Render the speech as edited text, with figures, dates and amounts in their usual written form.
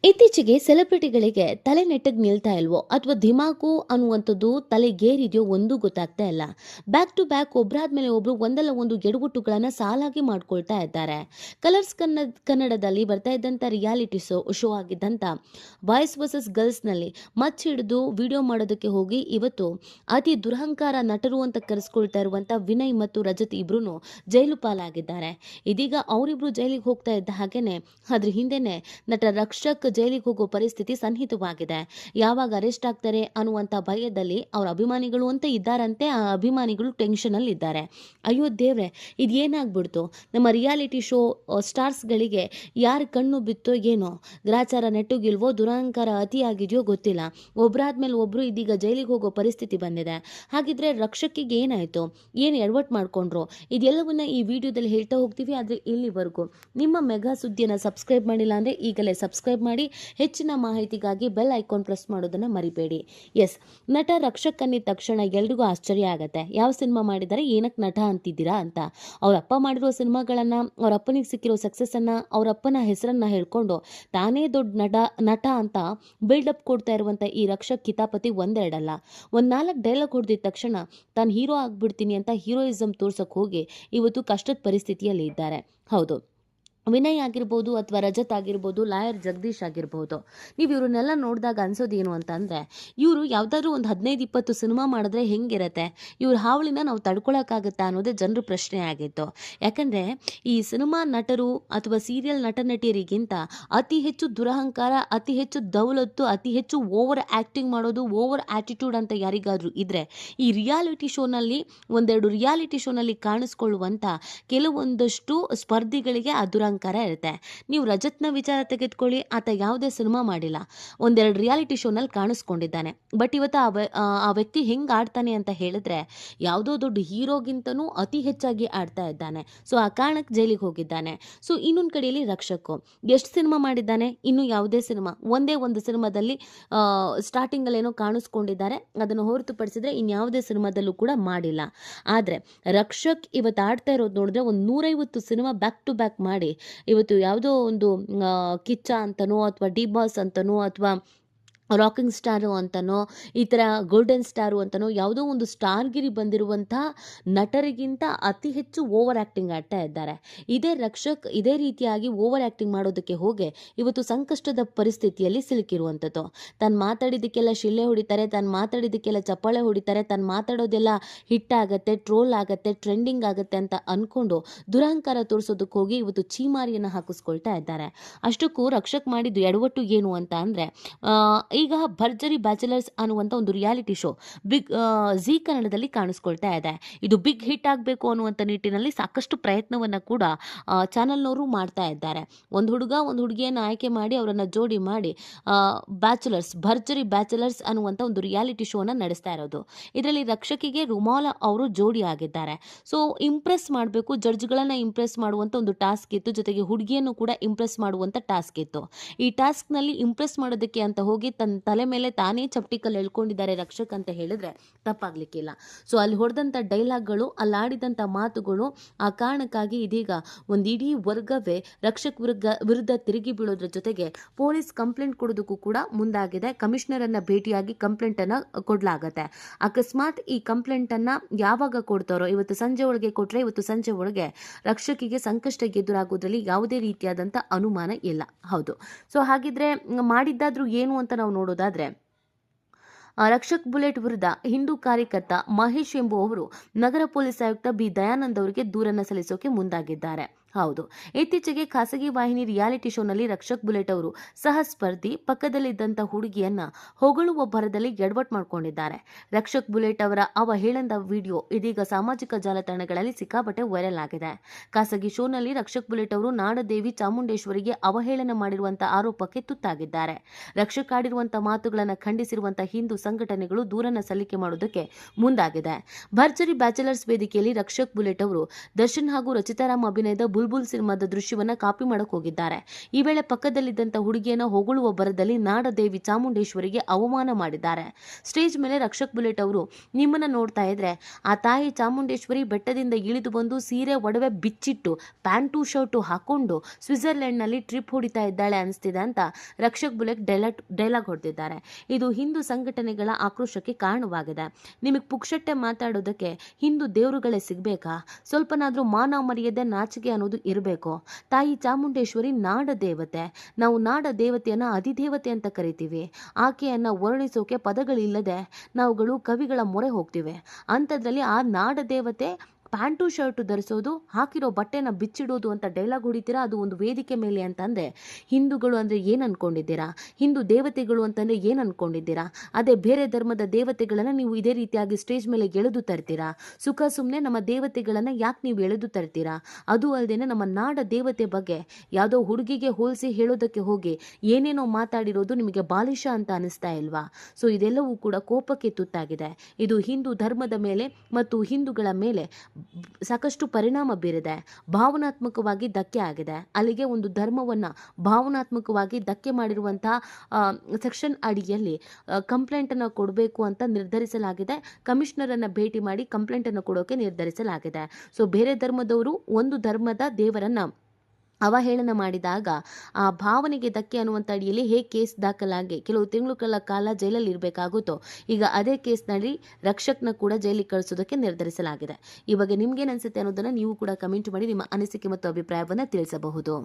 ಇತ್ತೀಚೆಗೆ ಸೆಲೆಬ್ರಿಟಿಗಳಿಗೆ ತಲೆ ನೆಟ್ಟಗೆ ನಿಲ್ತಾ ಇಲ್ವೋ ಅಥವಾ ಧಿಮಾಕು ಅನ್ನುವಂಥದ್ದು ತಲೆಗೇರಿದೆಯೋ ಒಂದೂ ಗೊತ್ತಾಗ್ತಾ ಇಲ್ಲ. ಬ್ಯಾಕ್ ಟು ಬ್ಯಾಕ್ ಒಬ್ಬರಾದ್ಮೇಲೆ ಒಬ್ರು ಒಂದಲ್ಲ ಒಂದು ಗೆಡುಗುಟ್ಟುಗಳನ್ನು ಸಾಲಾಗಿ ಮಾಡ್ಕೊಳ್ತಾ ಇದ್ದಾರೆ. ಕಲರ್ಸ್ ಕನ್ನಡದಲ್ಲಿ ಬರ್ತಾ ಇದ್ದಂಥ ರಿಯಾಲಿಟಿ ಶೋ ಆಗಿದ್ದಂಥ ಬಾಯ್ಸ್ ವರ್ಸಸ್ ಗರ್ಲ್ಸ್ನಲ್ಲಿ ಹಿಡಿದು ವಿಡಿಯೋ ಮಾಡೋದಕ್ಕೆ ಹೋಗಿ ಇವತ್ತು ಅತಿ ದುರಹಂಕಾರ ನಟರು ಅಂತ ಕರೆಸ್ಕೊಳ್ತಾ ಇರುವಂಥ ವಿನಯ್ ಮತ್ತು ರಜತ್ ಇಬ್ರು ಜೈಲು ಪಾಲಾಗಿದ್ದಾರೆ. ಇದೀಗ ಅವರಿಬ್ರು ಜೈಲಿಗೆ ಹೋಗ್ತಾ ಇದ್ದ ಹಾಗೇನೆ ಅದ್ರ ಹಿಂದೆನೆ ನಟ ರಕ್ಷಕ್ ಜೈಲಿಗೆ ಹೋಗೋ ಪರಿಸ್ಥಿತಿ ಸನ್ನಿಹಿತವಾಗಿದೆ. ಯಾವಾಗ ಅರೆಸ್ಟ್ ಆಗ್ತಾರೆ ಅನ್ನುವಂಥ ಭಯದಲ್ಲಿ ಅವ್ರ ಅಭಿಮಾನಿಗಳು ಅಂತ ಇದ್ದಾರಂತೆ. ಆ ಅಭಿಮಾನಿಗಳು ಟೆನ್ಷನ್ ಅಲ್ಲಿ ಇದ್ದಾರೆ. ಅಯ್ಯೋ ದೇವ್ರೆ, ಇದೇನಾಗ್ಬಿಡ್ತು, ನಮ್ಮ ರಿಯಾಲಿಟಿ ಶೋ ಸ್ಟಾರ್ಸ್ಗಳಿಗೆ ಯಾರ ಕಣ್ಣು ಬಿತ್ತೋ ಏನೋ, ಗ್ರಾಚಾರ ನೆಟ್ಟುಗಿಲ್ವೋ, ದುರಹಂಕಾರ ಅತಿಯಾಗಿದೆಯೋ ಗೊತ್ತಿಲ್ಲ. ಒಬ್ರಾದ್ಮೇಲೆ ಒಬ್ರು ಇದೀಗ ಜೈಲಿಗೆ ಹೋಗೋ ಪರಿಸ್ಥಿತಿ ಬಂದಿದೆ. ಹಾಗಿದ್ರೆ ರಕ್ಷಕಿಗೆ ಏನಾಯ್ತು, ಏನು ಎಡವಟ್ ಮಾಡ್ಕೊಂಡ್ರು, ಇದೆಲ್ಲವನ್ನ ಈ ವಿಡಿಯೋದಲ್ಲಿ ಹೇಳ್ತಾ ಹೋಗ್ತೀವಿ. ಆದರೆ ಇಲ್ಲಿವರೆಗೂ ನಿಮ್ಮ ಮೆಗಾ ಸುದ್ದಿಯನ್ನು ಸಬ್ಸ್ಕ್ರೈಬ್ ಮಾಡಿಲ್ಲ ಅಂದರೆ ಈಗಲೇ ಸಬ್ಸ್ಕ್ರೈಬ್ ಮಾಡಿ. ಹೆಚ್ಚಿನ ಮಾಹಿತಿಗಾಗಿ ಬೆಲ್ ಐಕಾನ್ ಪ್ರೆಸ್ ಮಾಡೋದನ್ನು ಮರಿಬೇಡಿ. ಎಸ್, ನಟ ರಕ್ಷಕ್ ಅಂದಿದ ತಕ್ಷಣ ಎಲ್ರಿಗೂ ಆಶ್ಚರ್ಯ ಆಗತ್ತೆ. ಯಾವ ಸಿನಿಮಾ ಮಾಡಿದ್ದಾರೆ, ಏನಕ್ಕೆ ನಟ ಅಂತಿದ್ದೀರಾ ಅಂತ. ಅವರಪ್ಪ ಮಾಡಿರೋ ಸಿನಿಮಾಗಳನ್ನು, ಅವರ ಅಪ್ಪನಿಗೆ ಸಿಕ್ಕಿರೋ ಸಕ್ಸಸ್ಸನ್ನು, ಅವರಪ್ಪನ ಹೆಸರನ್ನ ಹೇಳ್ಕೊಂಡು ತಾನೇ ದೊಡ್ಡ ನಟ ಅಂತ ಬಿಲ್ಡಪ್ ಕೊಡ್ತಾ ಇರುವಂಥ ಈ ರಕ್ಷಕ್ ಕಿತಾಪತಿ ಒಂದೆರಡಲ್ಲ, ಒಂದು 4 ಡೈಲಾಗ್ ಹೊಡೆದಿದ ತಕ್ಷಣ ತಾನು ಹೀರೋ ಆಗ್ಬಿಡ್ತೀನಿ ಅಂತ ಹೀರೋಯಿಸಮ್ ತೋರ್ಸಕ್ಕೆ ಹೋಗಿ ಇವತ್ತು ಕಷ್ಟದ ಪರಿಸ್ಥಿತಿಯಲ್ಲಿ ಇದ್ದಾರೆ. ಹೌದು, ವಿನಯ್ ಆಗಿರ್ಬೋದು ಅಥವಾ ರಜತ್ ಆಗಿರ್ಬೋದು, ಲಾಯರ್ ಜಗದೀಶ್ ಆಗಿರ್ಬೋದು, ನೀವು ಇವ್ರನ್ನೆಲ್ಲ ನೋಡಿದಾಗ ಅನ್ಸೋದೇನು ಅಂತ ಅಂದರೆ, ಇವರು ಯಾವುದಾದ್ರೂ ಒಂದು 15-20 ಸಿನಿಮಾ ಮಾಡಿದ್ರೆ ಹೆಂಗಿರತ್ತೆ, ಇವ್ರ ಹಾವಳಿನ ನಾವು ತಡ್ಕೊಳಕ್ಕಾಗತ್ತಾ ಅನ್ನೋದೇ ಜನರ ಪ್ರಶ್ನೆ ಆಗಿತ್ತು. ಯಾಕಂದರೆ ಈ ಸಿನಿಮಾ ನಟರು ಅಥವಾ ಸೀರಿಯಲ್ ನಟ ನಟಿಯರಿಗಿಂತ ಅತಿ ಹೆಚ್ಚು ದುರಹಂಕಾರ, ಅತಿ ಹೆಚ್ಚು ದೌಲತ್ತು, ಅತಿ ಹೆಚ್ಚು ಓವರ್ ಆ್ಯಕ್ಟಿಂಗ್ ಮಾಡೋದು, ಓವರ್ ಆ್ಯಟಿಟ್ಯೂಡ್ ಅಂತ ಯಾರಿಗಾದ್ರೂ ಇದ್ದರೆ ಈ ರಿಯಾಲಿಟಿ ಶೋನಲ್ಲಿ, ಒಂದೆರಡು ರಿಯಾಲಿಟಿ ಶೋನಲ್ಲಿ ಕಾಣಿಸ್ಕೊಳ್ಳುವಂಥ ಕೆಲವೊಂದಷ್ಟು ಸ್ಪರ್ಧಿಗಳಿಗೆ ಆ ದುರಂಕಾರ ಇರುತ್ತೆ. ನೀವು ರಜತ್ನ ವಿಚಾರ ತೆಗೆದುಕೊಳ್ಳಿ, ಆತ ಯಾವುದೇ ಸಿನಿಮಾ ಮಾಡಿಲ್ಲ, ಒಂದೆರಡು ರಿಯಾಲಿಟಿ ಶೋನಲ್ಲಿ ಕಾಣಿಸ್ಕೊಂಡಿದ್ದಾನೆ. ಬಟ್ ಇವತ್ತು ಆ ವ್ಯಕ್ತಿ ಹೆಂಗೆ ಆಡ್ತಾನೆ ಅಂತ ಹೇಳಿದ್ರೆ, ಯಾವುದೋ ದೊಡ್ಡ ಹೀರೋಗಿಂತನೂ ಅತಿ ಹೆಚ್ಚಾಗಿ ಆಡ್ತಾ ಇದ್ದಾನೆ. ಸೊ ಆ ಕಾರಣಕ್ಕೆ ಜೈಲಿಗೆ ಹೋಗಿದ್ದಾನೆ. ಸೊ ಇನ್ನೊಂದು ಕಡೆಯಲ್ಲಿ ರಕ್ಷಕು ಎಷ್ಟು ಸಿನಿಮಾ ಮಾಡಿದ್ದಾನೆ, ಇನ್ನು ಯಾವುದೇ ಸಿನಿಮಾ, ಒಂದೇ ಒಂದು ಸಿನಿಮಾದಲ್ಲಿ ಸ್ಟಾರ್ಟಿಂಗಲ್ಲಿ ಏನೋ ಕಾಣಿಸ್ಕೊಂಡಿದ್ದಾರೆ, ಅದನ್ನು ಹೊರತುಪಡಿಸಿದ್ರೆ ಇನ್ಯಾವುದೇ ಸಿನಿಮಾದಲ್ಲೂ ಕೂಡ ಮಾಡಿಲ್ಲ. ಆದರೆ ರಕ್ಷಕ್ ಇವತ್ತು ಆಡ್ತಾ ಇರೋದು ನೋಡಿದ್ರೆ ಒಂದು 150 ಸಿನಿಮಾ ಬ್ಯಾಕ್ ಟು ಬ್ಯಾಕ್ ಮಾಡಿ ಇವತ್ತು ಯಾವುದೋ ಒಂದು ಕಿಚ್ಚ ಅಂತನೋ ಅಥವಾ ಡಿ ಬಾಸ್ ಅಂತನೋ ಅಥವಾ ರಾಕಿಂಗ್ ಸ್ಟಾರು ಅಂತನೋ ಈ ಥರ ಗೋಲ್ಡನ್ ಸ್ಟಾರು ಅಂತನೋ ಯಾವುದೋ ಒಂದು ಸ್ಟಾರ್ಗಿರಿ ಬಂದಿರುವಂಥ ನಟರಿಗಿಂತ ಅತಿ ಹೆಚ್ಚು ಓವರ್ ಆ್ಯಕ್ಟಿಂಗ್ ಆಡ್ತಾ ಇದ್ದಾರೆ. ಇದೇ ರಕ್ಷಕ್ ಇದೇ ರೀತಿಯಾಗಿ ಓವರ್ ಆ್ಯಕ್ಟಿಂಗ್ ಮಾಡೋದಕ್ಕೆ ಹೋಗಿ ಇವತ್ತು ಸಂಕಷ್ಟದ ಪರಿಸ್ಥಿತಿಯಲ್ಲಿ ಸಿಲುಕಿರುವಂಥದ್ದು. ತಾನು ಮಾತಾಡಿದ್ದಕ್ಕೆಲ್ಲ ಶಿಳ್ಳೆ ಹೊಡಿತಾರೆ, ತಾನು ಮಾತಾಡಿದ್ದಕ್ಕೆಲ್ಲ ಚಪ್ಪಾಳೆ ಹೊಡಿತಾರೆ, ತಾನು ಮಾತಾಡೋದೆಲ್ಲ ಹಿಟ್ ಆಗುತ್ತೆ, ಟ್ರೋಲ್ ಆಗುತ್ತೆ, ಟ್ರೆಂಡಿಂಗ್ ಆಗುತ್ತೆ ಅಂತ ಅಂದ್ಕೊಂಡು ದುರಹಂಕಾರ ತೋರಿಸೋದಕ್ಕೆ ಹೋಗಿ ಇವತ್ತು ಚೀಮಾರಿಯನ್ನು ಹಾಕಿಸ್ಕೊಳ್ತಾ ಇದ್ದಾರೆ. ಅಷ್ಟಕ್ಕೂ ರಕ್ಷಕ್ ಮಾಡಿದ್ದು ಎಡವಟ್ಟು ಏನು ಅಂತ ಅಂದರೆ, ಈಗ ಭರ್ಜರಿ ಬ್ಯಾಚುಲರ್ಸ್ ಅನ್ನುವಂಥ ಒಂದು ರಿಯಾಲಿಟಿ ಶೋ ಜಿ ಕನ್ನಡದಲ್ಲಿ ಕಾಣಿಸ್ಕೊಳ್ತಾ ಇದೆ. ಇದು ಬಿಗ್ ಹಿಟ್ ಆಗಬೇಕು ಅನ್ನುವಂಥ ನಿಟ್ಟಿನಲ್ಲಿ ಸಾಕಷ್ಟು ಪ್ರಯತ್ನವನ್ನು ಕೂಡ ಚಾನಲ್ನವರು ಮಾಡ್ತಾ ಇದ್ದಾರೆ. ಒಂದು ಹುಡುಗ ಒಂದು ಹುಡುಗಿಯನ್ನು ಆಯ್ಕೆ ಮಾಡಿ ಅವರನ್ನು ಜೋಡಿ ಮಾಡಿ ಭರ್ಜರಿ ಬ್ಯಾಚುಲರ್ಸ್ ಅನ್ನುವಂಥ ಒಂದು ರಿಯಾಲಿಟಿ ಶೋನ ನಡೆಸ್ತಾ ಇರೋದು. ಇದರಲ್ಲಿ ರಕ್ಷಕಿಗೆ ರುಮಾಲ ಅವರು ಜೋಡಿ ಆಗಿದ್ದಾರೆ. ಸೊ ಇಂಪ್ರೆಸ್ ಮಾಡಬೇಕು, ಜಡ್ಜ್ಗಳನ್ನು ಇಂಪ್ರೆಸ್ ಮಾಡುವಂಥ ಒಂದು ಟಾಸ್ಕ್ ಇತ್ತು, ಜೊತೆಗೆ ಹುಡುಗಿಯನ್ನು ಕೂಡ ಇಂಪ್ರೆಸ್ ಮಾಡುವಂಥ ಟಾಸ್ಕ್ ಇತ್ತು. ಈ ಟಾಸ್ಕ್ನಲ್ಲಿ ಇಂಪ್ರೆಸ್ ಮಾಡೋದಕ್ಕೆ ಅಂತ ಹೋಗಿ ತನ್ನ ತಲೆ ಮೇಲೆ ತಾನೇ ಚಪ್ಟಿಕಲ್ಲಿ ಎಳ್ಕೊಂಡಿದ್ದಾರೆ ರಕ್ಷಕ್ ಅಂತ ಹೇಳಿದ್ರೆ ತಪ್ಪಾಗ್ಲಿಕ್ಕಿಲ್ಲ. ಸೊ ಅಲ್ಲಿ ಹೊಡೆದಂಥ ಡೈಲಾಗ್ಗಳು, ಅಲ್ಲಿ ಆಡಿದಂಥ ಮಾತುಗಳು, ಆ ಕಾರಣಕ್ಕಾಗಿ ಇದೀಗ ಒಂದು ಇಡೀ ವರ್ಗವೇ ರಕ್ಷಕ್ ವಿರುದ್ಧ ತಿರುಗಿ ಬೀಳೋದ್ರ ಜೊತೆಗೆ ಪೊಲೀಸ್ ಕಂಪ್ಲೇಂಟ್ ಕೊಡೋದಕ್ಕೂ ಕೂಡ ಮುಂದಾಗಿದೆ. ಕಮಿಷನರನ್ನು ಭೇಟಿಯಾಗಿ ಕಂಪ್ಲೇಂಟನ್ನು ಕೊಡಲಾಗತ್ತೆ. ಅಕಸ್ಮಾತ್ ಈ ಕಂಪ್ಲೇಂಟನ್ನು ಯಾವಾಗ ಕೊಡ್ತಾರೋ, ಇವತ್ತು ಸಂಜೆ ಒಳಗೆ ಕೊಟ್ಟರೆ ಇವತ್ತು ಸಂಜೆ ಒಳಗೆ ರಕ್ಷಕಿಗೆ ಸಂಕಷ್ಟ ಎದುರಾಗೋದ್ರಲ್ಲಿ ಯಾವುದೇ ರೀತಿಯಾದಂಥ ಅನುಮಾನ ಇಲ್ಲ. ಹೌದು, ಸೊ ಹಾಗಿದ್ರೆ ಮಾಡಿದ್ದಾದ್ರೂ ಏನು ಅಂತ ನಾವು ನೋಡೋದಾದ್ರೆ, ರಕ್ಷಕ್ ಬುಲೆಟ್ ವಿರುದ್ಧ ಹಿಂದೂ ಕಾರ್ಯಕರ್ತ ಮಹೇಶ್ ಎಂಬುವವರು ನಗರ ಪೊಲೀಸ್ ಆಯುಕ್ತ ಬಿ ದಯಾನಂದ್ ಅವರಿಗೆ ದೂರನ್ನು ಸಲ್ಲಿಸೋಕೆ ಮುಂದಾಗಿದ್ದಾರೆ. ಹೌದು, ಇತ್ತೀಚೆಗೆ ಖಾಸಗಿ ವಾಹಿನಿ ರಿಯಾಲಿಟಿ ಶೋನಲ್ಲಿ ರಕ್ಷಕ್ ಬುಲೆಟ್ ಅವರು ಸಹ ಸ್ಪರ್ಧಿ ಪಕ್ಕದಲ್ಲಿದ್ದಂಥ ಹುಡುಗಿಯನ್ನ ಹೊಗಳುವ ಭರದಲ್ಲಿ ಎಡವಟ್ ಮಾಡ್ಕೊಂಡಿದ್ದಾರೆ. ರಕ್ಷಕ್ ಬುಲೆಟ್ ಅವರ ಅವಹೇಳನದ ವಿಡಿಯೋ ಇದೀಗ ಸಾಮಾಜಿಕ ಜಾಲತಾಣಗಳಲ್ಲಿ ಸಿಕ್ಕಾಪಟ್ಟೆ ವೈರಲ್ ಆಗಿದೆ. ಖಾಸಗಿ ಶೋನಲ್ಲಿ ರಕ್ಷಕ್ ಬುಲೆಟ್ ಅವರು ನಾಡದೇವಿ ಚಾಮುಂಡೇಶ್ವರಿಗೆ ಅವಹೇಳನ ಮಾಡಿರುವಂಥ ಆರೋಪಕ್ಕೆ ತುತ್ತಾಗಿದ್ದಾರೆ. ರಕ್ಷಕ್ ಆಡಿರುವಂಥ ಮಾತುಗಳನ್ನು ಖಂಡಿಸಿರುವಂಥ ಹಿಂದೂ ಸಂಘಟನೆಗಳು ದೂರನ್ನ ಸಲ್ಲಿಕೆ ಮಾಡೋದಕ್ಕೆ ಮುಂದಾಗಿದೆ. ಭರ್ಜರಿ ಬ್ಯಾಚುಲರ್ಸ್ ವೇದಿಕೆಯಲ್ಲಿ ರಕ್ಷಕ್ ಬುಲೆಟ್ ಅವರು ದರ್ಶನ್ ಹಾಗೂ ರಚಿತಾರಾಮ್ ಅಭಿನಯದ ಬುಲ್ ಬುಲ್ಬುಲ್ ಸಿನಿಮಾದ ದೃಶ್ಯವನ್ನ ಕಾಪಿ ಮಾಡಕ್ ಹೋಗಿದ್ದಾರೆ. ಈ ವೇಳೆ ಪಕ್ಕದಲ್ಲಿದ್ದಂತ ಹುಡುಗಿಯನ್ನ ಹೊಗಳುವ ಬರದಲ್ಲಿ ನಾಡದೇವಿ ಚಾಮುಂಡೇಶ್ವರಿಗೆ ಅವಮಾನ ಮಾಡಿದ್ದಾರೆ. ಸ್ಟೇಜ್ ಮೇಲೆ ರಕ್ಷಕ್ ಬುಲೆಟ್ ಅವರು, ನಿಮ್ಮನ್ನ ನೋಡ್ತಾ ಇದ್ರೆ ಆ ತಾಯಿ ಚಾಮುಂಡೇಶ್ವರಿ ಬೆಟ್ಟದಿಂದ ಇಳಿದು ಬಂದು ಸೀರೆ ಒಡವೆ ಬಿಚ್ಚಿಟ್ಟು ಪ್ಯಾಂಟು ಶರ್ಟು ಹಾಕೊಂಡು ಸ್ವಿಟ್ಜರ್ಲೆಂಡ್ ನಲ್ಲಿ ಟ್ರಿಪ್ ಹೊಡಿತಾ ಇದ್ದಾಳೆ ಅನಿಸ್ತಿದೆ ಅಂತ ರಕ್ಷಕ್ ಬುಲೆಟ್ ಡೈಲಾಗ್ ಹೊಡೆದಿದ್ದಾರೆ. ಇದು ಹಿಂದೂ ಸಂಘಟನೆಗಳ ಆಕ್ರೋಶಕ್ಕೆ ಕಾರಣವಾಗಿದೆ. ನಿಮಗೆ ಪುಕ್ಷಟ್ಟೆ ಮಾತಾಡೋದಕ್ಕೆ ಹಿಂದೂ ದೇವರುಗಳೇ ಸಿಗ್ಬೇಕಾ? ಸ್ವಲ್ಪನಾದ್ರೂ ಮಾನ ಮರ್ಯಾದೆ ನಾಚಿಕೆ ಅನ್ನೋದು ಇರಬೇಕು. ತಾಯಿ ಚಾಮುಂಡೇಶ್ವರಿ ನಾಡ ದೇವತೆ. ನಾವು ನಾಡ ದೇವತೆಯನ್ನ ಅಧಿದೇವತೆ ಅಂತ ಕರಿತೀವಿ. ಆಕೆಯನ್ನ ವರ್ಣಿಸೋಕೆ ಪದಗಳಿಲ್ಲದೆ ನಾವುಗಳು ಕವಿಗಳ ಮೊರೆ ಹೋಗ್ತೀವಿ. ಅಂಥದ್ರಲ್ಲಿ ಆ ನಾಡ ದೇವತೆ ಪ್ಯಾಂಟು ಶರ್ಟು ಧರಿಸೋದು, ಹಾಕಿರೋ ಬಟ್ಟೆನ ಬಿಚ್ಚಿಡೋದು ಅಂತ ಡೈಲಾಗ್ ಹೊಡಿತೀರಾ, ಅದು ಒಂದು ವೇದಿಕೆ ಮೇಲೆ ಅಂತಂದ್ರೆ ಹಿಂದೂಗಳು ಅಂದ್ರೆ ಏನ್ ಅನ್ಕೊಂಡಿದ್ದೀರಾ? ಹಿಂದೂ ದೇವತೆಗಳು ಅಂತಂದ್ರೆ ಏನ್ ಅನ್ಕೊಂಡಿದ್ದೀರಾ? ಅದೇ ಬೇರೆ ಧರ್ಮದ ದೇವತೆಗಳನ್ನ ನೀವು ಇದೇ ರೀತಿಯಾಗಿ ಸ್ಟೇಜ್ ಮೇಲೆ ಎಳೆದು ತರ್ತೀರಾ? ಸುಖ ಸುಮ್ಮನೆ ನಮ್ಮ ದೇವತೆಗಳನ್ನ ಯಾಕೆ ನೀವು ಎಳೆದು ತರ್ತೀರಾ? ಅದು ಅಲ್ಲದೇನೆ ನಮ್ಮ ನಾಡ ದೇವತೆ ಬಗ್ಗೆ ಯಾವುದೋ ಹುಡುಗಿಗೆ ಹೋಲಿಸಿ ಹೇಳೋದಕ್ಕೆ ಹೋಗಿ ಏನೇನೋ ಮಾತಾಡಿರೋದು ನಿಮಗೆ ಬಾಲಿಶ ಅಂತ ಅನಿಸ್ತಾ ಇಲ್ವಾ? ಸೊ ಇದೆಲ್ಲವೂ ಕೂಡ ಕೋಪಕ್ಕೆ ತುತ್ತಾಗಿದೆ. ಇದು ಹಿಂದೂ ಧರ್ಮದ ಮೇಲೆ ಮತ್ತು ಹಿಂದೂಗಳ ಮೇಲೆ ಸಾಕಷ್ಟು ಪರಿಣಾಮ ಬೀರಿದೆ. ಭಾವನಾತ್ಮಕವಾಗಿ ಧಕ್ಕೆ ಆಗಿದೆ. ಅಲ್ಲಿಗೆ ಒಂದು ಧರ್ಮವನ್ನ ಭಾವನಾತ್ಮಕವಾಗಿ ಧಕ್ಕೆ ಮಾಡಿರುವಂತಹ ಸೆಕ್ಷನ್ ಅಡಿಯಲ್ಲಿ ಕಂಪ್ಲೇಂಟ್ ಅನ್ನು ಕೊಡಬೇಕು ಅಂತ ನಿರ್ಧರಿಸಲಾಗಿದೆ. ಕಮಿಷನರ್ ಅನ್ನ ಭೇಟಿ ಮಾಡಿ ಕಂಪ್ಲೇಂಟ್ ಅನ್ನು ಕೊಡೋಕೆ ನಿರ್ಧರಿಸಲಾಗಿದೆ. ಸೊ ಬೇರೆ ಧರ್ಮದವರು ಒಂದು ಧರ್ಮದ ದೇವರನ್ನ ಅವಹೇಳನ ಮಾಡಿದಾಗ ಆ ಭಾವನೆಗೆ ಧಕ್ಕೆ ಅನ್ನುವಂಥ ಅಡಿಯಲ್ಲಿ ಹೇಗೆ ಕೇಸ್ ದಾಖಲಾಗಿ ಕೆಲವು ತಿಂಗಳ ಕಾಲ ಜೈಲಲ್ಲಿ ಇರಬೇಕಾಗುತ್ತೋ, ಈಗ ಅದೇ ಕೇಸ್ನಲ್ಲಿ ರಕ್ಷಕ್ನ ಕೂಡ ಜೈಲಿಗೆ ಕಳಿಸೋದಕ್ಕೆ ನಿರ್ಧರಿಸಲಾಗಿದೆ. ಈ ಬಗ್ಗೆ ನಿಮ್ಗೇನು ಅನಿಸುತ್ತೆ ಅನ್ನೋದನ್ನು ನೀವು ಕೂಡ ಕಮೆಂಟ್ ಮಾಡಿ ನಿಮ್ಮ ಅನಿಸಿಕೆ ಮತ್ತು ಅಭಿಪ್ರಾಯವನ್ನು ತಿಳಿಸಬಹುದು.